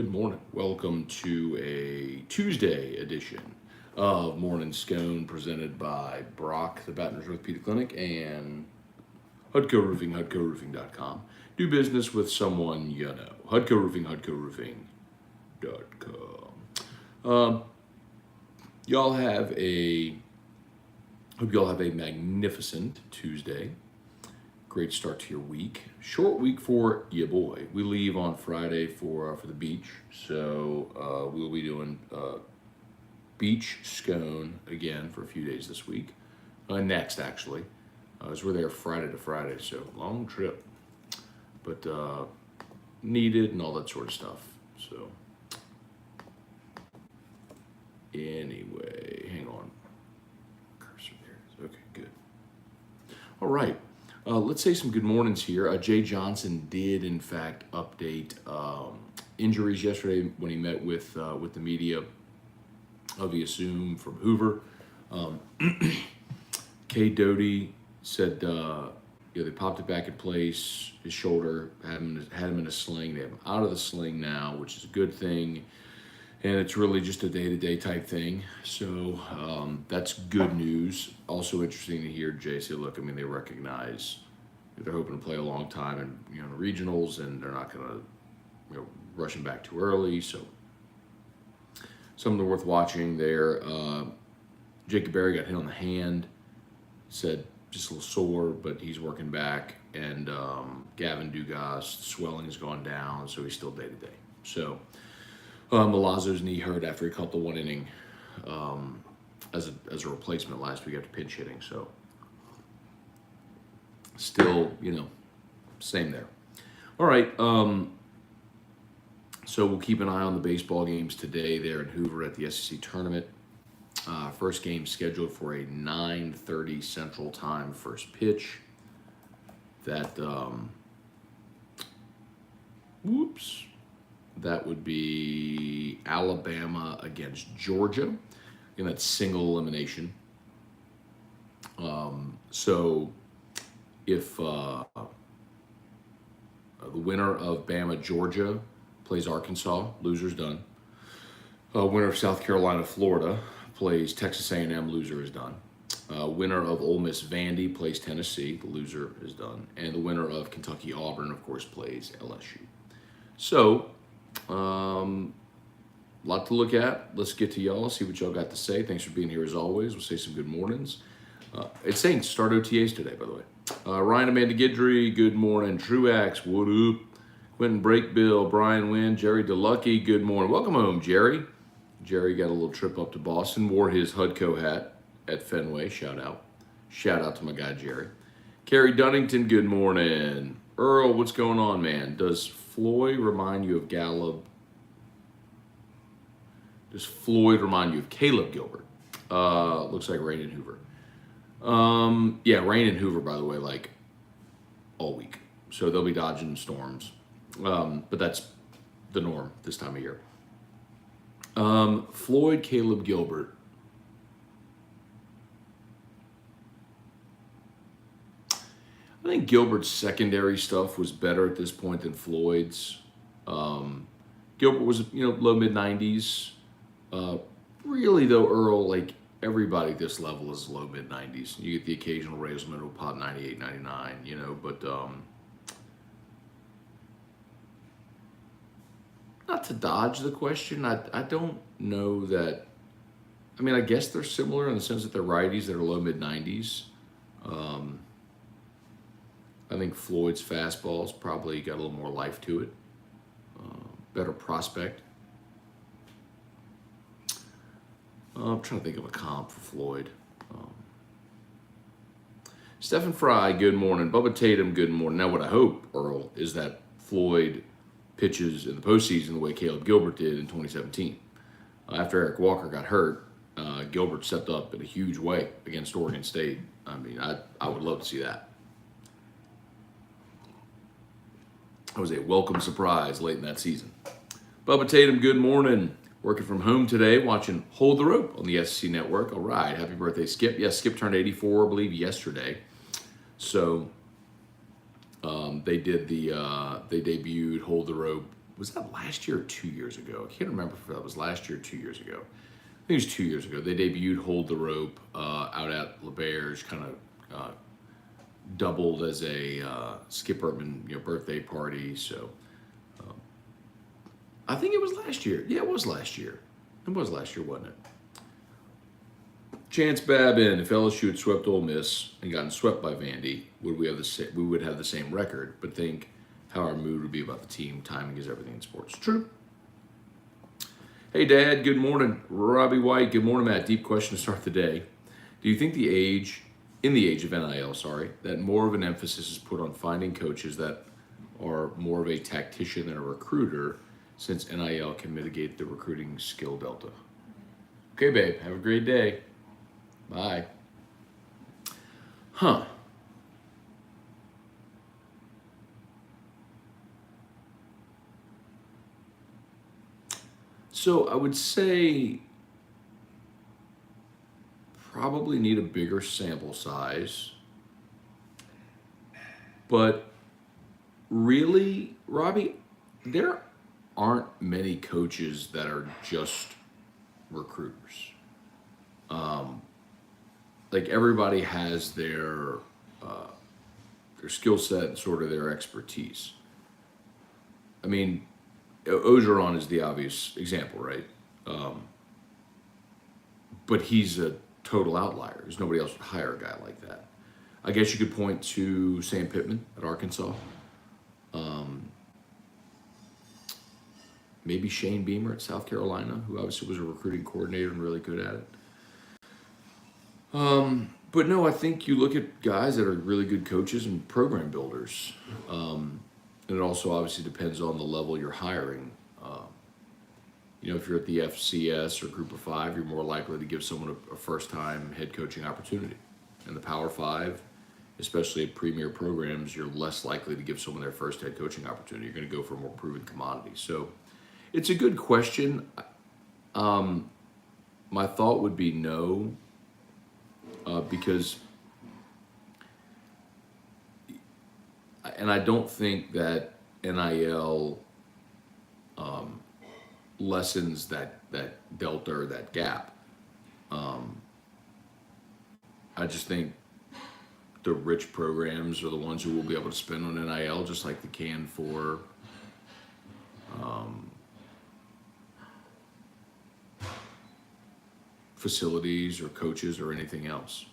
Good morning. Welcome to a Tuesday edition of Morning Scone presented by Brock, the Baton Rouge Orthopedic Clinic, and Hudco Roofing, HudcoRoofing.com. Do business with someone you know. Hudco Roofing, HudcoRoofing.com. Y'all have a, hope y'all have a magnificent Tuesday. Great start to your week. Short week for ya boy. We leave on Friday for the beach, so we'll be doing beach Scone again for a few days this week. Next, actually, as we're there Friday to Friday, so long trip, but needed and all that sort of stuff. So anyway, hang on. Cursor there. Okay, good. All right. Let's say some good mornings here. Jay Johnson did, in fact, update injuries yesterday when he met with the media via Zoom from Hoover. Kay Doty said they popped it back in place. His shoulder had him in a sling. They have him out of the sling now, which is a good thing. And it's really just a day-to-day type thing. So that's good news. Also interesting to hear Jay say, look, I mean, they recognize they're hoping to play a long time in the regionals, and they're not going to rush him back too early. So something worth watching there. Jacob Berry got hit on the hand. Said just a little sore, but he's working back. And Gavin Dugas, swelling has gone down, so he's still day-to-day. So Milazzo's knee hurt after he caught the one inning as a replacement last week after pinch hitting. So still, same there. All right. So we'll keep an eye on the baseball games today there in Hoover at the SEC tournament. First game scheduled for a 9:30 Central Time first pitch. That that would be Alabama against Georgia in that single elimination. So if the winner of Bama-Georgia plays Arkansas, loser's done. Winner of South Carolina-Florida plays Texas A&M, loser is done. Winner of Ole Miss-Vandy plays Tennessee, the loser is done. And the winner of Kentucky-Auburn, of course, plays LSU. So lot to look at. Let's get to y'all, see what y'all got to say. Thanks for being here as always. We'll say some good mornings. It's saying start OTAs today, by the way. Ryan Amanda Guidry, good morning. Truax, what up? Quentin Breakbill, Brian Wynn, Jerry DeLucky, good morning. Welcome home, Jerry. Jerry got a little trip up to Boston, wore his Hudco hat at Fenway. Shout out. Shout out to my guy, Jerry. Kerry Dunnington, good morning. Earl, what's going on, man? Does Floyd remind you of Gallup? Does Floyd remind you of Caleb Gilbert? Looks like rain in Hoover. Yeah, rain in Hoover, by the way, like all week. So they'll be dodging storms. But that's the norm this time of year. Floyd, Caleb Gilbert. I think Gilbert's secondary stuff was better at this point than Floyd's. Gilbert was, low mid-90s. Really, though, Earl, like everybody at this level is low mid-90s. You get the occasional Raisman who will pop 98, 99, but not to dodge the question, I don't know that. I mean, I guess they're similar in the sense that they're righties that are low mid-90s. I think Floyd's fastball's probably got a little more life to it. Better prospect. I'm trying to think of a comp for Floyd. Stephen Fry, good morning. Bubba Tatum, good morning. Now, what I hope, Earl, is that Floyd pitches in the postseason the way Caleb Gilbert did in 2017. After Eric Walker got hurt, Gilbert stepped up in a huge way against Oregon State. I mean, I would love to see that. It was a welcome surprise late in that season. Bubba Tatum, good morning. Working from home today, watching Hold the Rope on the SEC Network. All right, happy birthday, Skip. Yes, Skip turned 84, I believe, yesterday. So they debuted Hold the Rope was that last year or 2 years ago? I can't remember if that was last year or 2 years ago. I think it was 2 years ago. They debuted Hold the Rope out at LeBear's, kind of doubled as a Skip Urban birthday party. So I think it was last year. Yeah, it was last year. It was last year, wasn't it? Chance Babin, if LSU had swept Ole Miss and gotten swept by Vandy, we would have the same record. But think how our mood would be about the team. Timing is everything in sports. True. Hey, Dad. Good morning. Robbie White. Good morning, Matt. Deep question to start the day. Do you think in the age of NIL, that more of an emphasis is put on finding coaches that are more of a tactician than a recruiter, since NIL can mitigate the recruiting skill delta? Okay, babe. Have a great day. Bye. Huh. So I would say probably need a bigger sample size. But really, Robbie, there aren't many coaches that are just recruiters. Like everybody has their skill set and sort of their expertise. I mean, Ogeron is the obvious example, right? But he's a total outlier. There's nobody else would hire a guy like that. I guess you could point to Sam Pittman at Arkansas. Maybe Shane Beamer at South Carolina, who obviously was a recruiting coordinator and really good at it. But no, I think you look at guys that are really good coaches and program builders. And it also obviously depends on the level you're hiring. If you're at the FCS or Group of Five, you're more likely to give someone a first-time head coaching opportunity. In the Power Five, especially at premier programs, you're less likely to give someone their first head coaching opportunity. You're going to go for a more proven commodity. So it's a good question. My thought would be no, because, and I don't think that NIL lessens that delta or that gap. I just think the rich programs are the ones who will be able to spend on NIL just like they can for facilities or coaches or anything else.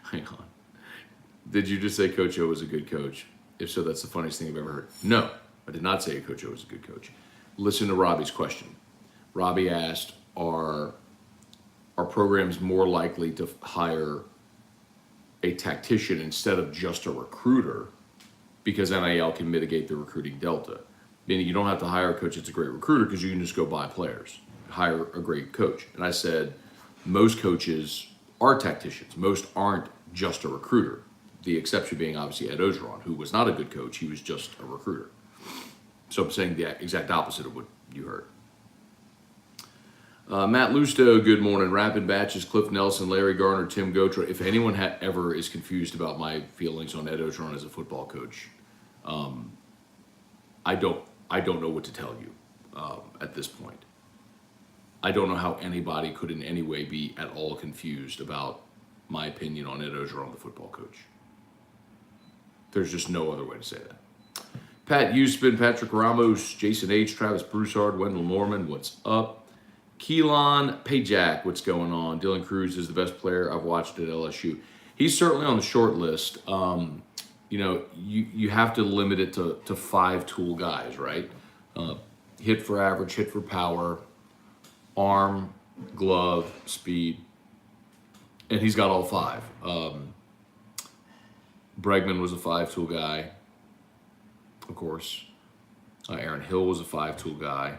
Hang on. Did you just say Coach O was a good coach? If so, that's the funniest thing I've ever heard. No, I did not say Coach O was a good coach. Listen to Robbie's question. Robbie asked, are programs more likely to hire a tactician instead of just a recruiter because NIL can mitigate the recruiting delta? Meaning you don't have to hire a coach that's a great recruiter because you can just go buy players, hire a great coach. And I said, most coaches are tacticians. Most aren't just a recruiter. The exception being obviously Ed Ogeron, who was not a good coach. He was just a recruiter. So I'm saying the exact opposite of what you heard. Matt Lusto, good morning. Rapid Batches, Cliff Nelson, Larry Garner, Tim Gotra. If anyone ever is confused about my feelings on Ed Ogeron as a football coach, I don't know what to tell you at this point. I don't know how anybody could in any way be at all confused about my opinion on Ed Ogeron, the football coach. There's just no other way to say that. Pat Uspin, Patrick Ramos, Jason H., Travis Broussard, Wendell Norman, what's up? Keelan Pajak, what's going on? Dylan Cruz is the best player I've watched at LSU. He's certainly on the short list. You have to limit it to 5 tool guys, right? Hit for average, hit for power, arm, glove, speed. And he's got all 5. Bregman was a 5-tool guy, of course. Aaron Hill was a 5-tool guy.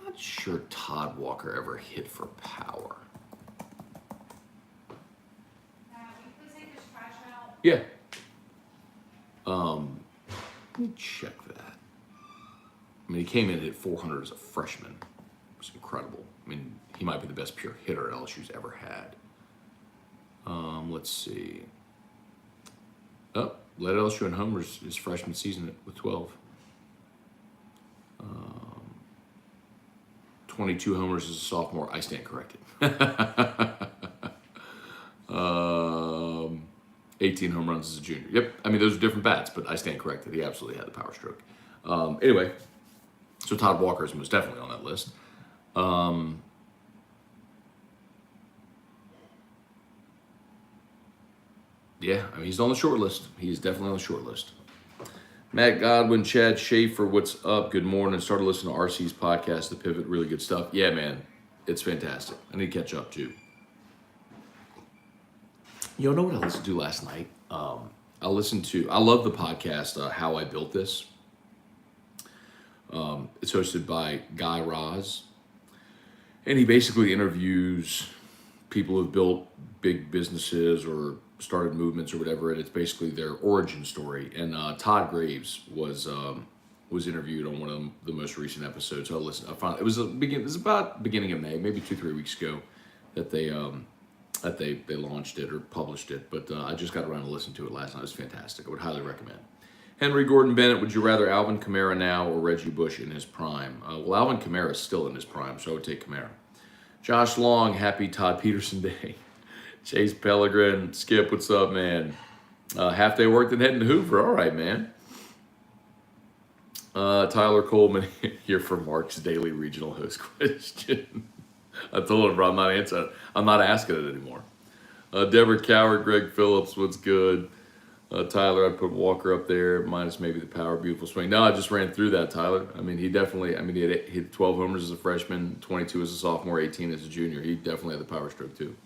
Not sure Todd Walker ever hit for power. Yeah. Let me check that. I mean, he came in and hit 400 as a freshman. It was incredible. I mean, he might be the best pure hitter LSU's ever had. Let's see. Oh, led LSU in homers his freshman season with 12. 22 homers as a sophomore. I stand corrected. 18 home runs as a junior. Yep. I mean, those are different bats, but I stand corrected. He absolutely had the power stroke. Anyway, so Todd Walker is most definitely on that list. Yeah, I mean, he's on the short list. He's definitely on the short list. Matt Godwin, Chad Schaefer, what's up? Good morning. Started listening to RC's podcast, The Pivot. Really good stuff. Yeah, man, it's fantastic. I need to catch up, too. You know what I listened to last night? I love the podcast, How I Built This. It's hosted by Guy Raz. And he basically interviews people who've built big businesses or started movements or whatever, and it's basically their origin story. And Todd Graves was interviewed on one of the most recent episodes. So I found it was about beginning of May, maybe 2-3 weeks ago, that they launched it or published it. But I just got around to listen to it last night. It was fantastic. I would highly recommend. Henry Gordon Bennett, would you rather Alvin Kamara now or Reggie Bush in his prime? Well, Alvin Kamara is still in his prime, so I would take Kamara. Josh Long, happy Todd Peterson Day. Chase Pellegrin, Skip, what's up, man? Half day work, then heading to Hoover. All right, man. Tyler Coleman here for Mark's daily regional host question. I told him, bro, I'm not answering. I'm not asking it anymore. Deborah Coward, Greg Phillips, what's good? Tyler, I'd put Walker up there, minus maybe the power, beautiful swing. No, I just ran through that, Tyler. I mean, he hit 12 homers as a freshman, 22 as a sophomore, 18 as a junior. He definitely had the power stroke, too.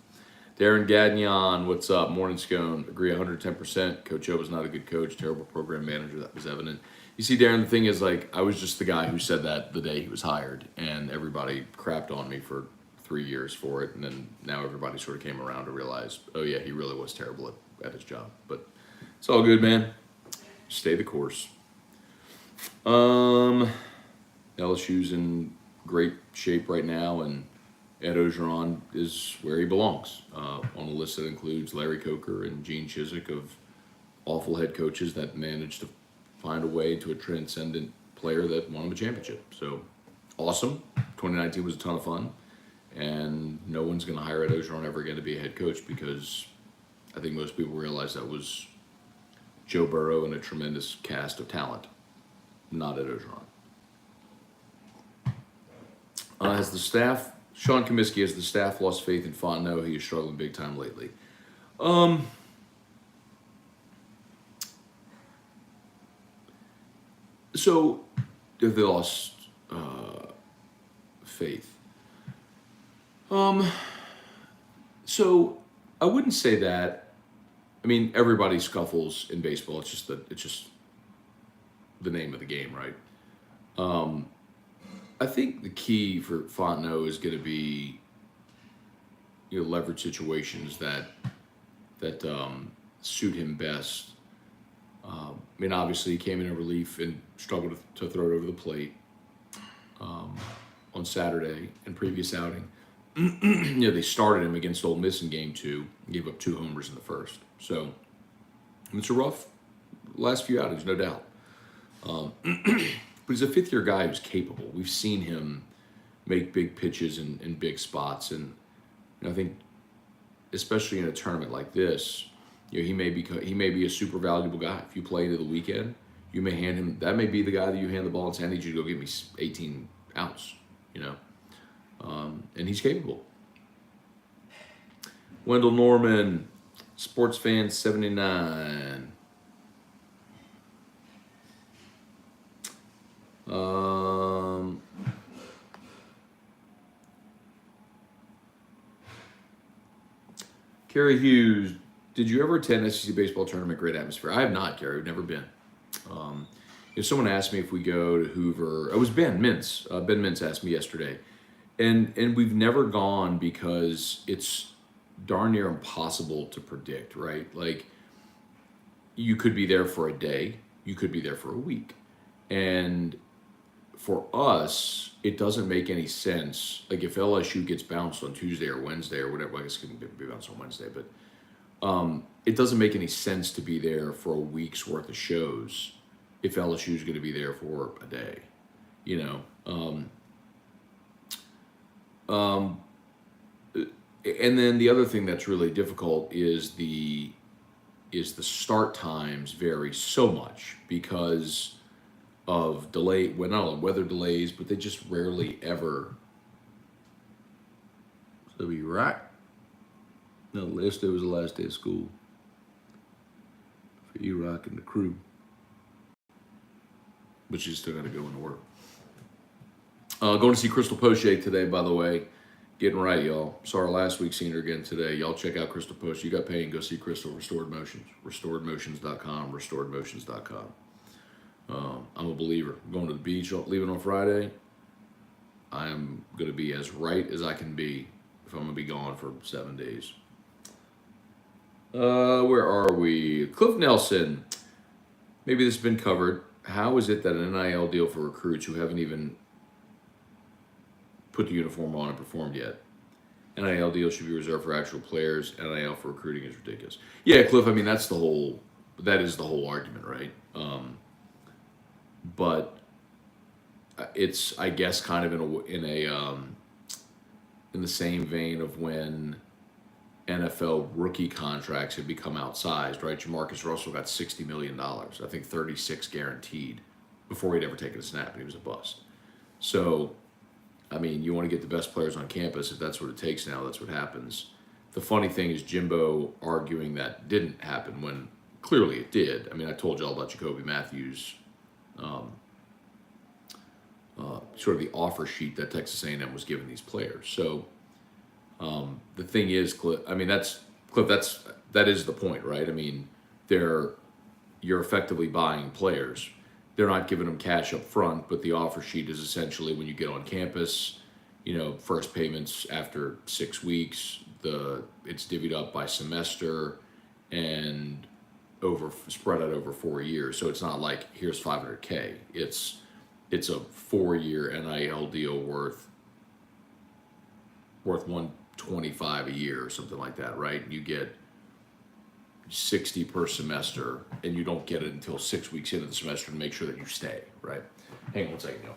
Darren Gagnon, what's up? Morning Scone, agree 110%. Coach O was not a good coach, terrible program manager. That was evident. You see, Darren, the thing is, like, I was just the guy who said that the day he was hired, and everybody crapped on me for 3 years for it, and then now everybody sort of came around to realize, oh, yeah, he really was terrible at his job. But it's all good, man. Stay the course. LSU's in great shape right now, and Ed Ogeron is where he belongs, on a list that includes Larry Coker and Gene Chizik of awful head coaches that managed to find a way to a transcendent player that won him a championship. So, awesome. 2019 was a ton of fun, and no one's going to hire Ed Ogeron ever again to be a head coach because I think most people realize that was Joe Burrow and a tremendous cast of talent, not Ed Ogeron. Has the staff... Sean Comiskey, has the staff lost faith in Fontenot? He is struggling big time lately. So, if they lost faith. So, I wouldn't say that. I mean, everybody scuffles in baseball. It's just the name of the game, right? I think the key for Fontenot is going to be, leverage situations that suit him best. I mean, obviously, he came in relief and struggled to throw it over the plate on Saturday in previous outing. They started him against Ole Miss in Game 2 and gave up 2 homers in the first. So, it's a rough last few outings, no doubt. But he's a fifth-year guy who's capable. We've seen him make big pitches in big spots, and I think, especially in a tournament like this, he may be a super valuable guy. If you play into the weekend, you may hand him. That may be the guy that you hand the ball and say, "I need you to go get me 18 outs." And he's capable. Wendell Norman, Sports Fan 79. Kerry Hughes, did you ever attend SEC baseball tournament? Great atmosphere. I have not, Kerry. I've never been. If someone asked me if we go to Hoover, it was Ben Mintz. Ben Mintz asked me yesterday, and we've never gone because it's darn near impossible to predict, right? Like, you could be there for a day, you could be there for a week, and for us, it doesn't make any sense. Like if LSU gets bounced on Tuesday or Wednesday or whatever, I guess it can be bounced on Wednesday, but it doesn't make any sense to be there for a week's worth of shows if LSU is going to be there for a day, you know. And then the other thing that's really difficult is the start times vary so much because of delay, well, not only weather delays, but they just rarely ever. So you're right. No, last day was the last day of school for E-Rock and the crew. But you still got to go into work. Going to see Crystal Poche today, by the way. Getting right, y'all. Saw her last week, seen her again today. Y'all check out Crystal Poche. You got pain, go see Crystal. Restored Motions. RestoredMotions.com. RestoredMotions.com. I'm a believer. I'm going to the beach, leaving on Friday. I am going to be as right as I can be if I'm going to be gone for 7 days. Where are we? Cliff Nelson. Maybe this has been covered. How is it that an NIL deal for recruits who haven't even put the uniform on and performed yet? NIL deal should be reserved for actual players. NIL for recruiting is ridiculous. Yeah, Cliff, I mean, that is the whole argument, right? But it's, I guess, kind of in the same vein of when NFL rookie contracts have become outsized, right? Jamarcus Russell got $60 million, I think 36 guaranteed, before he'd ever taken a snap, and he was a bust. So, I mean, you want to get the best players on campus. If that's what it takes now, that's what happens. The funny thing is Jimbo arguing that didn't happen when clearly it did. I mean, I told you all about Jacoby Matthews, sort of the offer sheet that Texas A&M was giving these players. So the thing is, Cliff, I mean, that is the point, right? I mean, you're effectively buying players. They're not giving them cash up front, but the offer sheet is essentially when you get on campus, first payments after 6 weeks, it's divvied up by semester and spread out over 4 years. So it's not like here's $500K. It's a 4-year NIL deal worth $125 a year or something like that, right? You get 60 per semester, and you don't get it until 6 weeks into the semester to make sure that you stay, right? Hang on 1 second, y'all.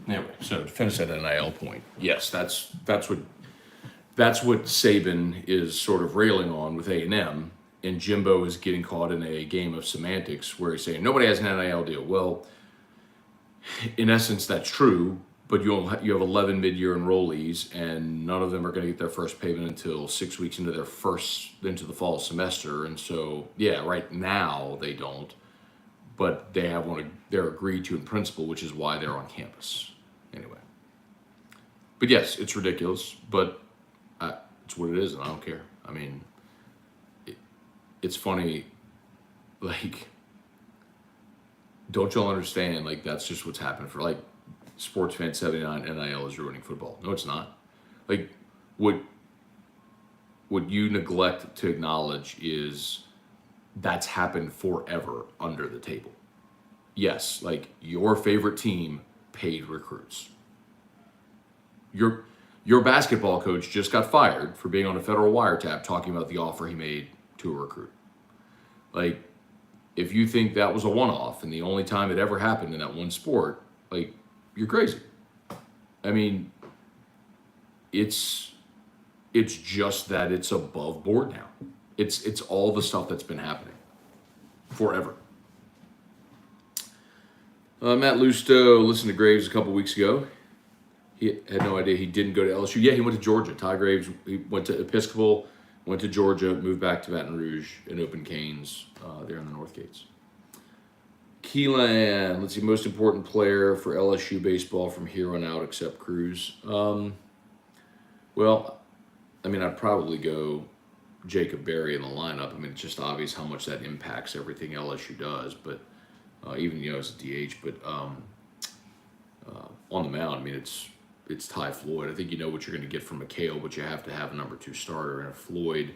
Anyway, so to finish that NIL point, yes, that's what Saban is sort of railing on with A&M, and Jimbo is getting caught in a game of semantics where he's saying nobody has an NIL deal. Well, in essence, that's true, but you have 11 mid-year enrollees, and none of them are going to get their first payment until 6 weeks into the fall semester, and so yeah, right now they don't, but they have one. They're agreed to in principle, which is why they're on campus. Anyway, but yes, it's ridiculous, but it's what it is, and I don't care. I mean, it's funny, like, don't y'all understand, like, that's just what's happened for, like, Sports Fan 79, NIL is ruining football. No, it's not. Like, what you neglect to acknowledge is that's happened forever under the table. Yes, like, your favorite team paid recruits. Your basketball coach just got fired for being on a federal wiretap talking about the offer he made to a recruit. Like, if you think that was a one-off and the only time it ever happened in that one sport, like, you're crazy. I mean, it's just that it's above board now. It's all the stuff that's been happening forever. Matt Lusto listened to Graves a couple weeks ago. He had no idea he didn't go to LSU. Yeah, he went to Georgia. Ty Graves, he went to Episcopal, went to Georgia, moved back to Baton Rouge, and opened Canes there in the North Gates. Keelan, let's see, most important player for LSU baseball from here on out except Cruz. Well, I mean, I'd probably go Jacob Berry in the lineup. I mean, it's just obvious how much that impacts everything LSU does, but even, as a DH. But on the mound, I mean, it's Ty Floyd. I think you know what you're going to get from McHale, but you have to have a number 2 starter. And if Floyd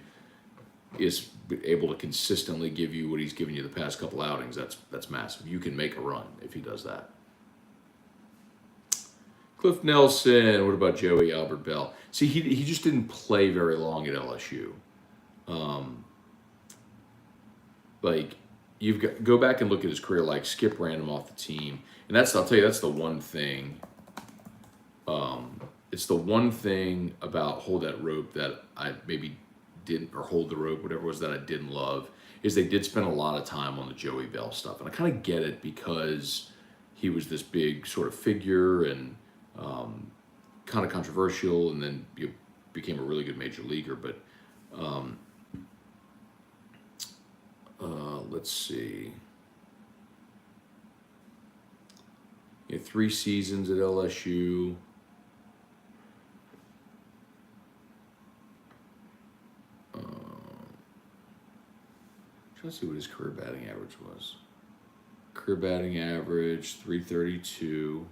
is able to consistently give you what he's given you the past couple outings, that's massive. You can make a run if he does that. Cliff Nelson, what about Joey Albert Bell? See, he just didn't play very long at LSU. Like, you've got go back and look at his career. Like, Skip ran him off the team, and I'll tell you, that's the one thing. It's the one thing about hold that rope that I maybe didn't, or hold the rope, whatever it was, that I didn't love, is they did spend a lot of time on the Joey Bell stuff, and I kind of get it because he was this big sort of figure and kind of controversial, and then you became a really good major leaguer. But let's see. He had 3 seasons at LSU. Trying to see what his career batting average was. Career batting average 332,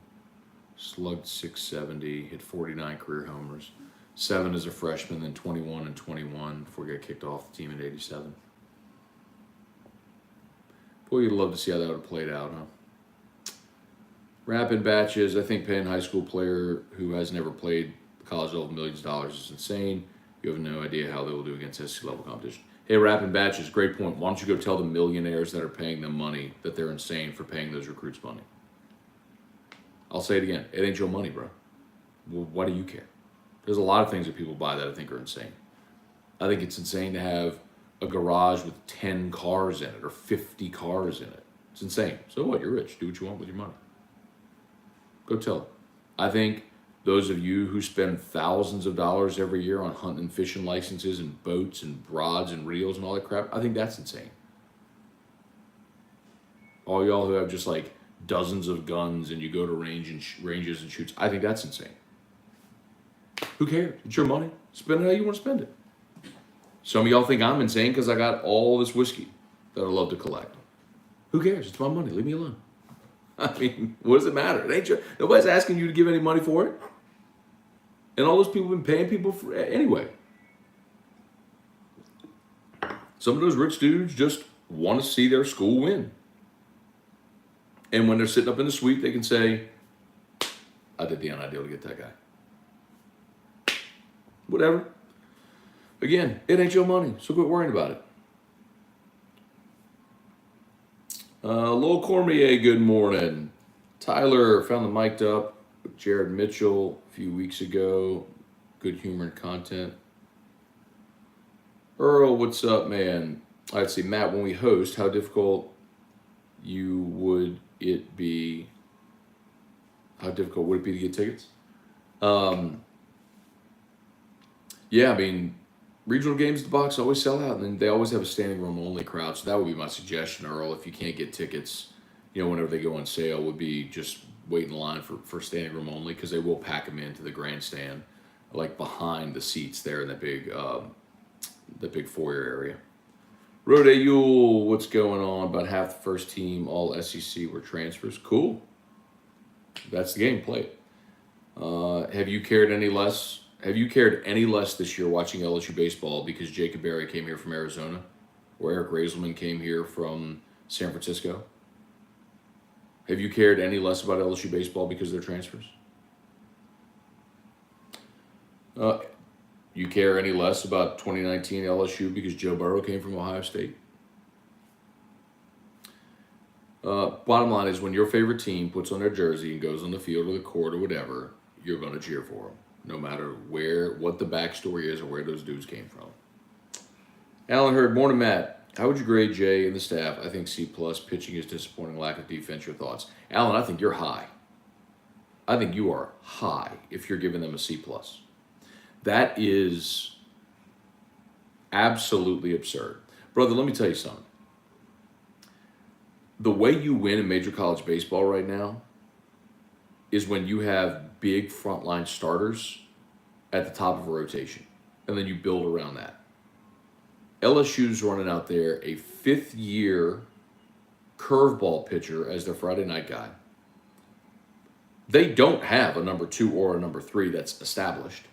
slugged 670, hit 49 career homers, 7 as a freshman, then 21 and 21 before he got kicked off the team in '87. Boy, you'd love to see how that would have played out, huh? Rapid batches. I think paying a high school player who has never played college level millions of dollars is insane. You have no idea how they will do against SEC level competition. Hey, Rapid batches, great point. Why don't you go tell the millionaires that are paying them money that they're insane for paying those recruits money? I'll say it again. It ain't your money, bro. Well, why do you care? There's a lot of things that people buy that I think are insane. I think it's insane to have a garage with 10 cars in it or 50 cars in it. It's insane. So what? You're rich. Do what you want with your money. Go tell them. I think those of you who spend thousands of dollars every year on hunting and fishing licenses and boats and rods and reels and all that crap, I think that's insane. All y'all who have just like dozens of guns and you go to ranges and shoots, I think that's insane. Who cares? It's your money. Spend it how you want to spend it. Some of y'all think I'm insane because I got all this whiskey that I love to collect. Who cares? It's my money. Leave me alone. I mean, what does it matter? It ain't your, nobody's asking you to give any money for it. And all those people have been paying people for it anyway. Some of those rich dudes just want to see their school win. And when they're sitting up in the suite, they can say, I did the NIL to get that guy. Whatever. Again, it ain't your money, so quit worrying about it. Lowell Cormier, good morning. Tyler found the mic'd up with Jared Mitchell a few weeks ago. Good humor and content. Earl, what's up, man? Let's see, Matt, when we host, how difficult would it be to get tickets? Yeah, I mean, regional games at the box always sell out, and then they always have a standing room only crowd. So that would be my suggestion, Earl. If you can't get tickets, whenever they go on sale, would be just wait in line for standing room only, because they will pack them into the grandstand, like behind the seats there in the big foyer area. Rode Yule, what's going on? About half the first team, all SEC were transfers. Cool. That's the game. Play it. Have you cared any less this year watching LSU baseball because Jacob Berry came here from Arizona, or Eric Raiselman came here from San Francisco? Have you cared any less about LSU baseball because of their transfers? You care any less about 2019 LSU because Joe Burrow came from Ohio State? Bottom line is, when your favorite team puts on their jersey and goes on the field or the court or whatever, you're going to cheer for them, no matter what the backstory is or where those dudes came from. Alan Hurd, morning, Matt. How would you grade Jay and the staff? I think C+. Pitching is disappointing. Lack of defense. Your thoughts? Alan, I think you're high. I think you are high if you're giving them a C+. That is absolutely absurd. Brother, let me tell you something. the way you win in major college baseball right now is when you have big frontline starters at the top of a rotation, and then you build around that. LSU's running out there a fifth-year curveball pitcher as their Friday night guy. They don't have a number 2 or a number 3 that's established.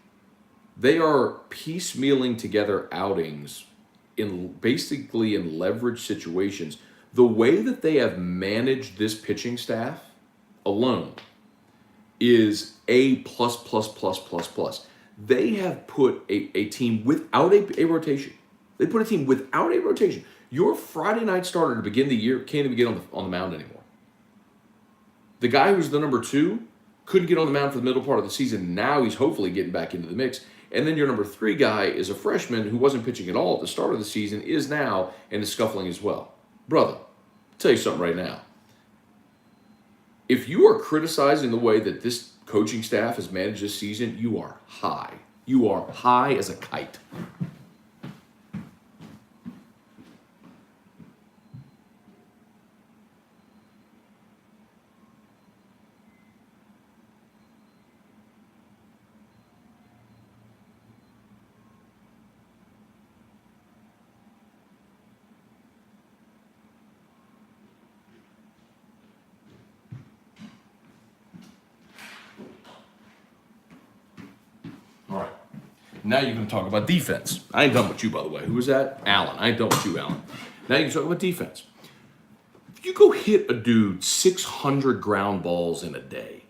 They are piecemealing together outings basically in leverage situations. The way that they have managed this pitching staff alone is A plus plus plus plus plus. They have put a team without a rotation. They put a team without a rotation. Your Friday night starter to begin the year can't even get on the mound anymore. The guy who's the number 2 couldn't get on the mound for the middle part of the season. Now he's hopefully getting back into the mix. And then your number 3 guy is a freshman who wasn't pitching at all at the start of the season, is now, and is scuffling as well. Brother, I'll tell you something right now. If you are criticizing the way that this coaching staff has managed this season, you are high. You are high as a kite. All right. Now you're going to talk about defense. I ain't done with you, by the way. Who was that? Allen. I ain't done with you, Allen. Now you can talk about defense. If you go hit a dude 600 ground balls in a day,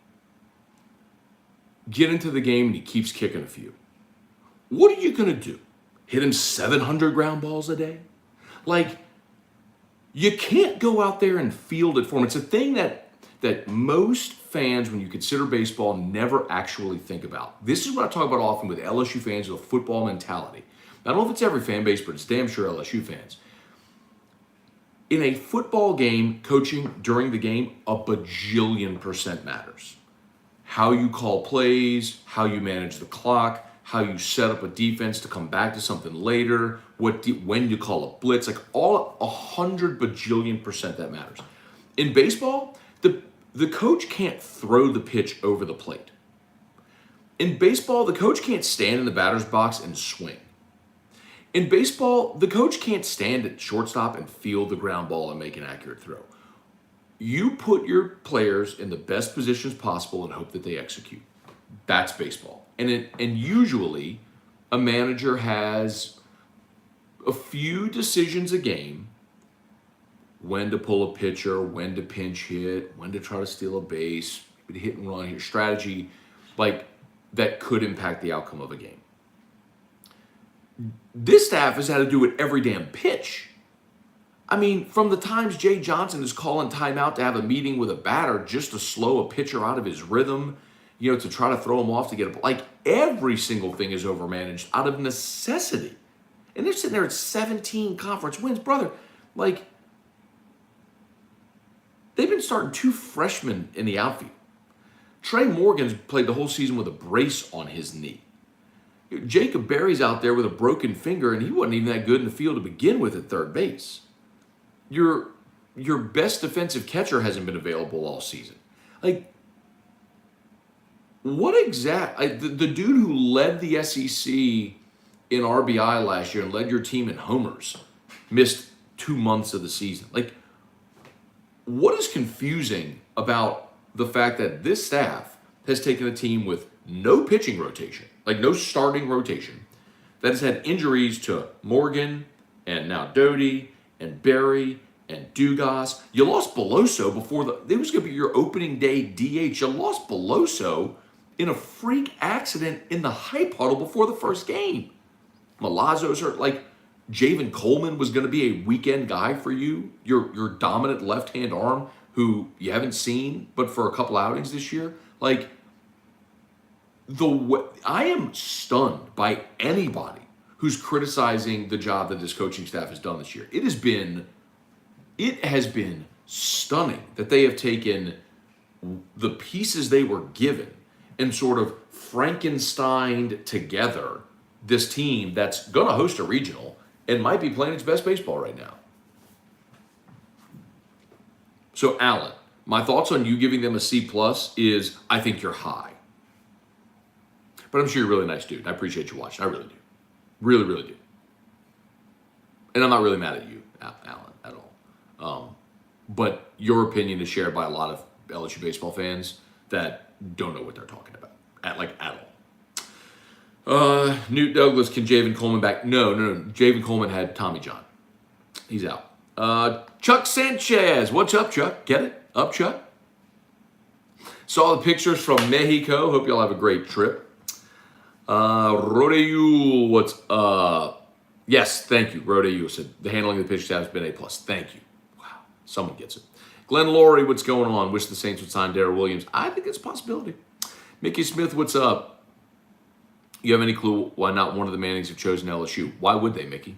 get into the game and he keeps kicking a few, what are you going to do? Hit him 700 ground balls a day? Like, you can't go out there and field it for him. It's a thing that most fans, when you consider baseball, never actually think about. This is what I talk about often with LSU fans with a football mentality. I don't know if it's every fan base, but it's damn sure LSU fans. In a football game, coaching during the game, a bajillion% matters. How you call plays, how you manage the clock, how you set up a defense to come back to something later, when you call a blitz, like all 100 bajillion% that matters. In baseball, the coach can't throw the pitch over the plate. In baseball, the coach can't stand in the batter's box and swing. In baseball, the coach can't stand at shortstop and field the ground ball and make an accurate throw. You put your players in the best positions possible and hope that they execute. That's baseball. And usually, a manager has a few decisions a game: when to pull a pitcher, when to pinch hit, when to try to steal a base, hit and run, your strategy, like that could impact the outcome of a game. This staff has had to do it every damn pitch. I mean, from the times Jay Johnson is calling timeout to have a meeting with a batter just to slow a pitcher out of his rhythm, to try to throw him off to get a, like every single thing is overmanaged out of necessity. And they're sitting there at 17 conference wins, brother. Like, they've been starting 2 freshmen in the outfield. Trey Morgan's played the whole season with a brace on his knee. Jacob Berry's out there with a broken finger, and he wasn't even that good in the field to begin with at third base. Your best defensive catcher hasn't been available all season. Like, what the dude who led the SEC in RBI last year and led your team in homers missed 2 months of the season. Like, what is confusing about the fact that this staff has taken a team with no pitching rotation, like no starting rotation, that has had injuries to Morgan and now Doty and Berry and Dugas? You lost Beloso before it was going to be your opening day DH. You lost Beloso in a freak accident in the hype huddle before the first game. Malazzo's hurt. Like, Javen Coleman was going to be a weekend guy for you, your dominant left-hand arm who you haven't seen but for a couple outings this year. Like, I am stunned by anybody who's criticizing the job that this coaching staff has done this year. It has been stunning that they have taken the pieces they were given and sort of Frankensteined together this team that's going to host a regional and might be playing its best baseball right now. So, Allen, my thoughts on you giving them a C plus is I think you're high. But I'm sure you're a really nice dude. I appreciate you watching. I really do. Really, really do. And I'm not really mad at you, Allen, at all. But your opinion is shared by a lot of LSU baseball fans that don't know what they're talking about, at all. Newt Douglas, can Javen Coleman back? No. Javen Coleman had Tommy John. He's out. Chuck Sanchez. What's up, Chuck? Get it? Up, Chuck? Saw the pictures from Mexico. Hope y'all have a great trip. Rodeyul, what's up? Yes, thank you. Rodeyul said the handling of the pitch staff has been A+. Thank you. Wow, someone gets it. Glenn Laurie, what's going on? Wish the Saints would sign Darrell Williams. I think it's a possibility. Mickey Smith, what's up? You have any clue why not one of the Mannings have chosen LSU? Why would they, Mickey?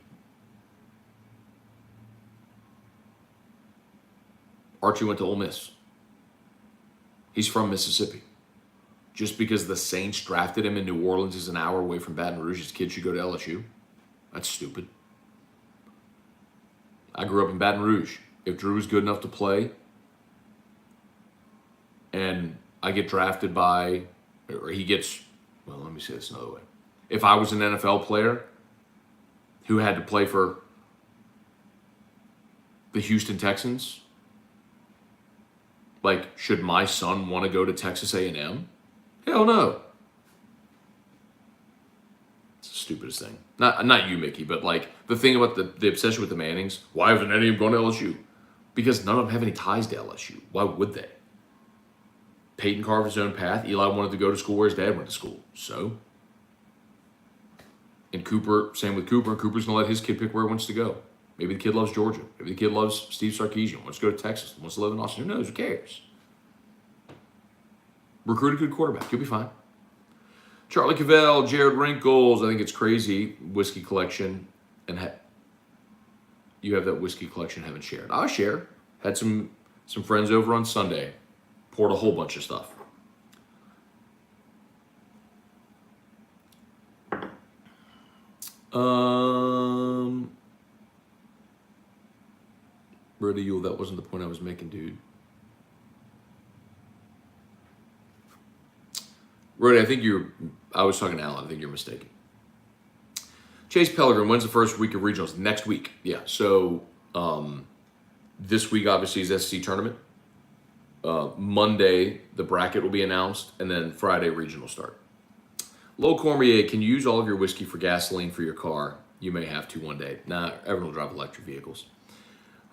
Archie went to Ole Miss. He's from Mississippi. Just because the Saints drafted him in New Orleans is an hour away from Baton Rouge, his kid should go to LSU? That's stupid. I grew up in Baton Rouge. If Drew is good enough to play and I get drafted by, or he gets, well, let me say this another way. If I was an NFL player who had to play for the Houston Texans, like, should my son want to go to Texas A&M? Hell no. It's the stupidest thing. Not you, Mickey, but like the thing about the obsession with the Mannings. Why haven't any of them gone to LSU? Because none of them have any ties to LSU. Why would they? Peyton carved his own path. Eli wanted to go to school where his dad went to school. So? And Cooper, same with Cooper. Cooper's going to let his kid pick where he wants to go. Maybe the kid loves Georgia. Maybe the kid loves Steve Sarkisian. Wants to go to Texas. Wants to live in Austin. Who knows? Who cares? Recruit a good quarterback. You'll be fine. Charlie Cavell, Jared Wrinkles. I think it's crazy. Whiskey collection. And you have that whiskey collection haven't shared. I share. Had some friends over on Sunday. Poured a whole bunch of stuff. Rodeyul, that wasn't the point I was making, dude. Rodey, I was talking to Alan. I think you're mistaken. Chase Pellegrin, when's the first week of regionals? Next week. Yeah, so this week obviously is SEC tournament. Monday, the bracket will be announced, and then Friday, regional start. Low Cormier, can you use all of your whiskey for gasoline for your car? You may have to one day. Nah, everyone will drive electric vehicles.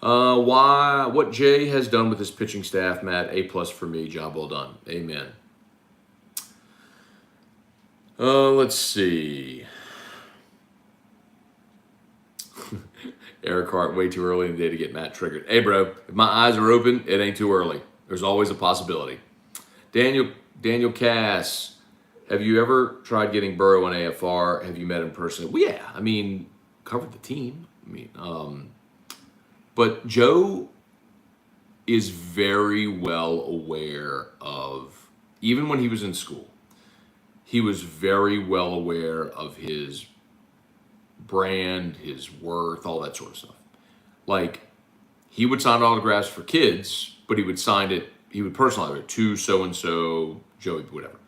What Jay has done with his pitching staff, Matt, A+ for me. Job well done. Amen. Let's see. Eric Hart, way too early in the day to get Matt triggered. Hey, bro, if my eyes are open, it ain't too early. There's always a possibility. Daniel Cass, have you ever tried getting Burrow on AFR? Have you met him personally? Well, yeah. I mean, covered the team. But Joe is very well aware of, even when he was in school, he was very well aware of his brand, his worth, all that sort of stuff. Like, he would sign autographs for kids, but he would personalize it to so-and-so, Joey, whatever.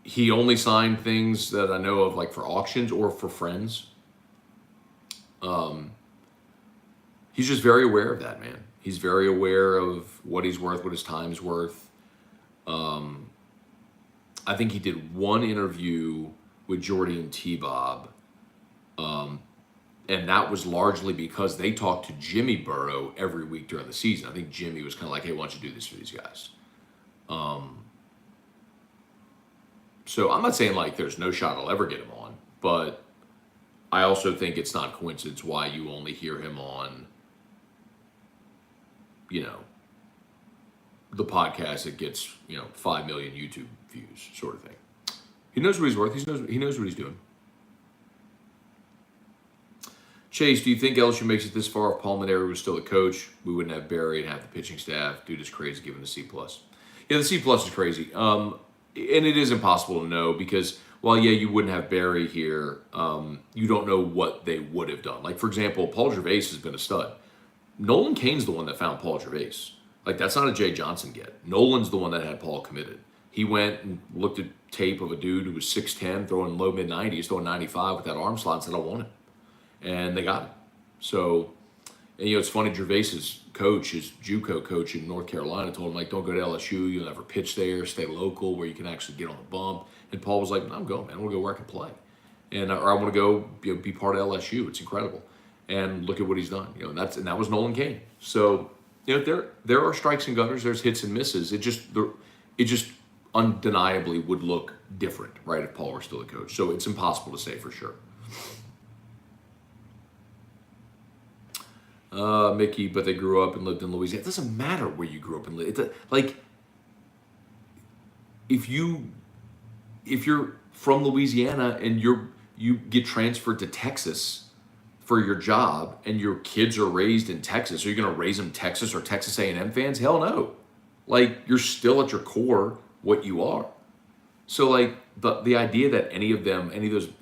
He only signed things that I know of, like for auctions or for friends. He's just very aware of that, man. He's very aware of what he's worth, what his time's worth. I think he did one interview with Jordy and T-Bob, and that was largely because they talked to Jimmy Burrow every week during the season. I think Jimmy was kind of like, hey, why don't you do this for these guys? So I'm not saying like there's no shot I'll ever get him on, but I also think it's not coincidence why you only hear him on, the podcast that gets, 5 million YouTube views, sort of thing. He knows what he's worth. He knows what he's doing. Chase, do you think LSU makes it this far? If Paul Maneri was still the coach, we wouldn't have Barry and have the pitching staff. Dude is crazy giving a C+. Yeah, the C+ is crazy. And it is impossible to know because, while, yeah, you wouldn't have Barry here, you don't know what they would have done. Like, for example, Paul Gervais has been a stud. Nolan Cain's the one that found Paul Gervais. Like, that's not a Jay Johnson get. Nolan's the one that had Paul committed. He went and looked at tape of a dude who was 6'10", throwing low mid-90s, throwing 95 with that arm slot, and said, I want him. And they got him. So, and, it's funny, Gervais's coach, his JUCO coach in North Carolina, told him, like, don't go to LSU. You'll never pitch there. Stay local where you can actually get on the bump. And Paul was like, no, I'm going, man. I want to go where I can play. Or I want to go be part of LSU. It's incredible. And look at what he's done. And that was Nolan Cain. So, there are strikes and gutters. There's hits and misses. It just undeniably would look different, right, if Paul were still the coach. So it's impossible to say for sure. Mickey, but they grew up and lived in Louisiana. It doesn't matter where you grew up and lived. Like, if you're from Louisiana and you get transferred to Texas for your job and your kids are raised in Texas, are you going to raise them Texas or Texas A&M fans? Hell no. Like, you're still at your core what you are. So, like, the idea that any of the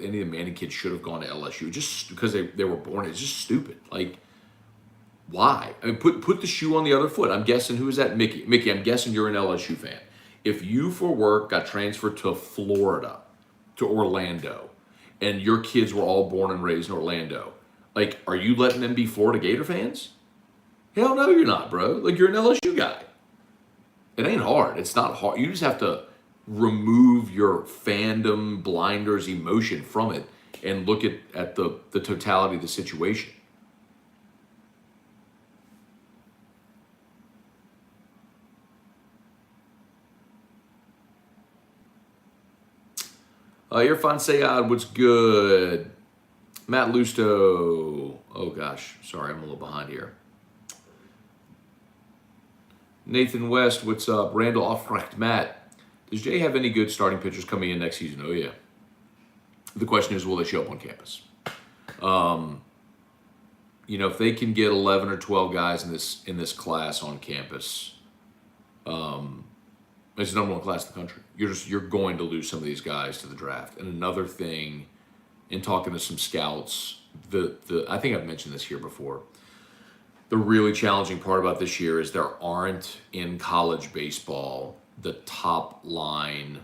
Manning kids should have gone to LSU just because they were born, it's just stupid. Like, why? I mean, put the shoe on the other foot. I'm guessing, who is that? Mickey. Mickey, I'm guessing you're an LSU fan. If you, for work, got transferred to Florida, to Orlando, and your kids were all born and raised in Orlando, like, are you letting them be Florida Gator fans? Hell no, you're not, bro. Like, you're an LSU guy. It ain't hard. It's not hard. You just have to remove your fandom blinders emotion from it and look at the totality of the situation. Irfan Sayad, what's good? Matt Lusto. Oh, gosh. Sorry, I'm a little behind here. Nathan West, what's up? Randall Offrecht. Matt, does Jay have any good starting pitchers coming in next season? Oh, yeah. The question is, will they show up on campus? If they can get 11 or 12 guys in this class on campus, it's the number one class in the country. You're going to lose some of these guys to the draft. And another thing, in talking to some scouts, I think I've mentioned this here before. The really challenging part about this year is there aren't in college baseball the top line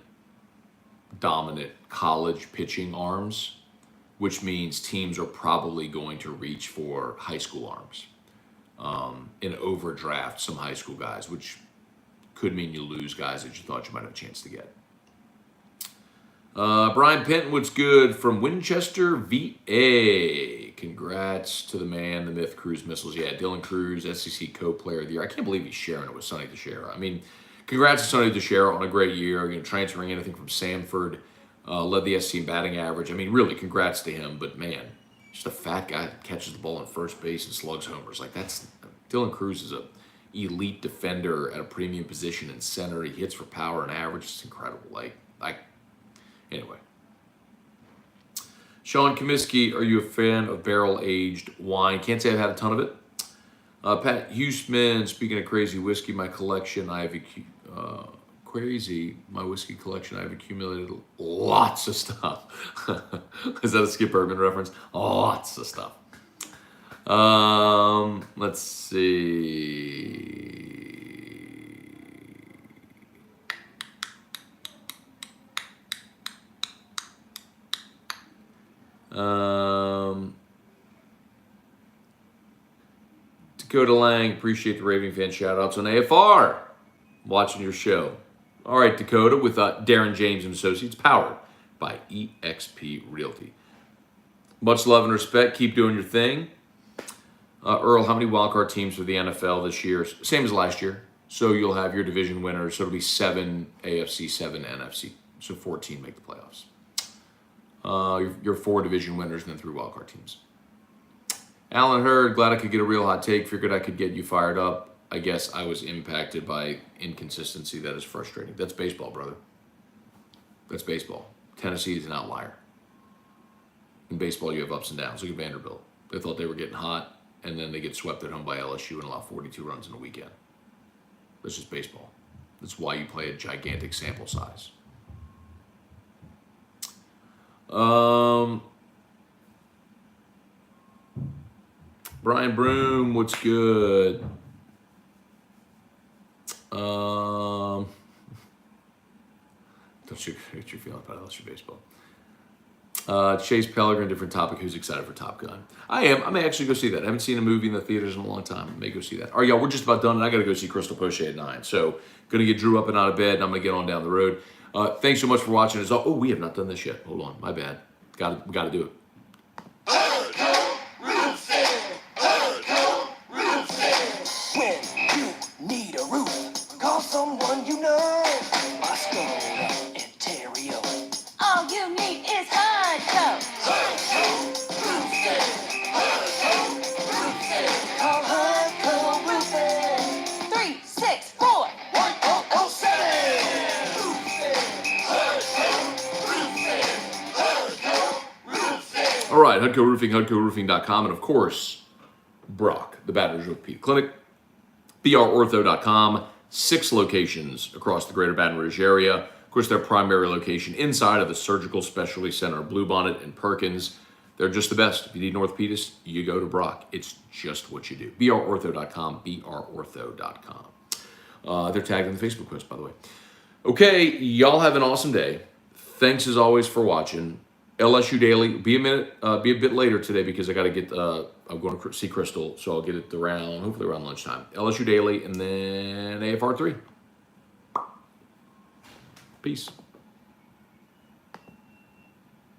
dominant college pitching arms, which means teams are probably going to reach for high school arms and overdraft some high school guys, which could mean you lose guys that you thought you might have a chance to get. Brian Penton, what's good from Winchester, VA? Congrats to the man, the myth, Cruz Missiles. Yeah, Dylan Cruz, SEC co-player of the year. I can't believe he's sharing it with Sonny DeShera. I mean, congrats to Sonny DeShera on a great year. Transferring anything from Samford, led the SEC in batting average. I mean, really, congrats to him. But man, just a fat guy that catches the ball in first base and slugs homers. Like, Dylan Cruz is a elite defender at a premium position in center. He hits for power and average. It's incredible. Anyway. Sean Comiskey, are you a fan of barrel-aged wine? Can't say I've had a ton of it. Pat Huseman, speaking of crazy whiskey, my whiskey collection, I've accumulated lots of stuff. Is that a Skip Urban reference? Lots of stuff. Let's see. Dakota Lang, appreciate the Raving fan shout-outs on AFR. Watching your show. All right, Dakota, with Darren James and Associates, powered by eXp Realty. Much love and respect. Keep doing your thing. Earl, how many wildcard teams for the NFL this year? Same as last year. So you'll have your division winners. So it'll be 7 AFC, 7 NFC. So 14 make the playoffs. Your 4 division winners and then 3 wildcard teams. Alan Hurd, glad I could get a real hot take. Figured I could get you fired up. I guess I was impacted by inconsistency. That is frustrating. That's baseball, brother. That's baseball. Tennessee is an outlier. In baseball, you have ups and downs. Look at Vanderbilt. They thought they were getting hot, and then they get swept at home by LSU and allow 42 runs in a weekend. That's just baseball. That's why you play a gigantic sample size. Brian Broom, what's good? Don't you get your feeling about LSU baseball? Chase Pellegrin, different topic. Who's excited for Top Gun? I am. I may actually go see that. I haven't seen a movie in the theaters in a long time. I may go see that. All right, y'all, we're just about done, and I got to go see Crystal Poche at 9. So, going to get Drew up and out of bed, and I'm going to get on down the road. Thanks so much for watching. Oh, we have not done this yet. Hold on. My bad. Got to do it. When you need a roof, call someone you know. Scone, Ontario. All you need is hardcore. Call Hardcore Roofing. 364-1007. All right, Hudco Roofing, HudcoRoofing.com, and of course, Brock, the Baton Rouge Orthopedic Clinic, brortho.com, 6 locations across the greater Baton Rouge area. Of course, their primary location inside of the Surgical Specialty Center, Bluebonnet and Perkins. They're just the best. If you need an orthopedist, you go to Brock. It's just what you do. brortho.com, brortho.com. They're tagged in the Facebook post, by the way. Okay, y'all have an awesome day. Thanks as always for watching. LSU Daily, be a bit later today because I got to get, I'm going to see Crystal, so I'll get it hopefully around lunchtime. LSU Daily, and then AFR3. Peace.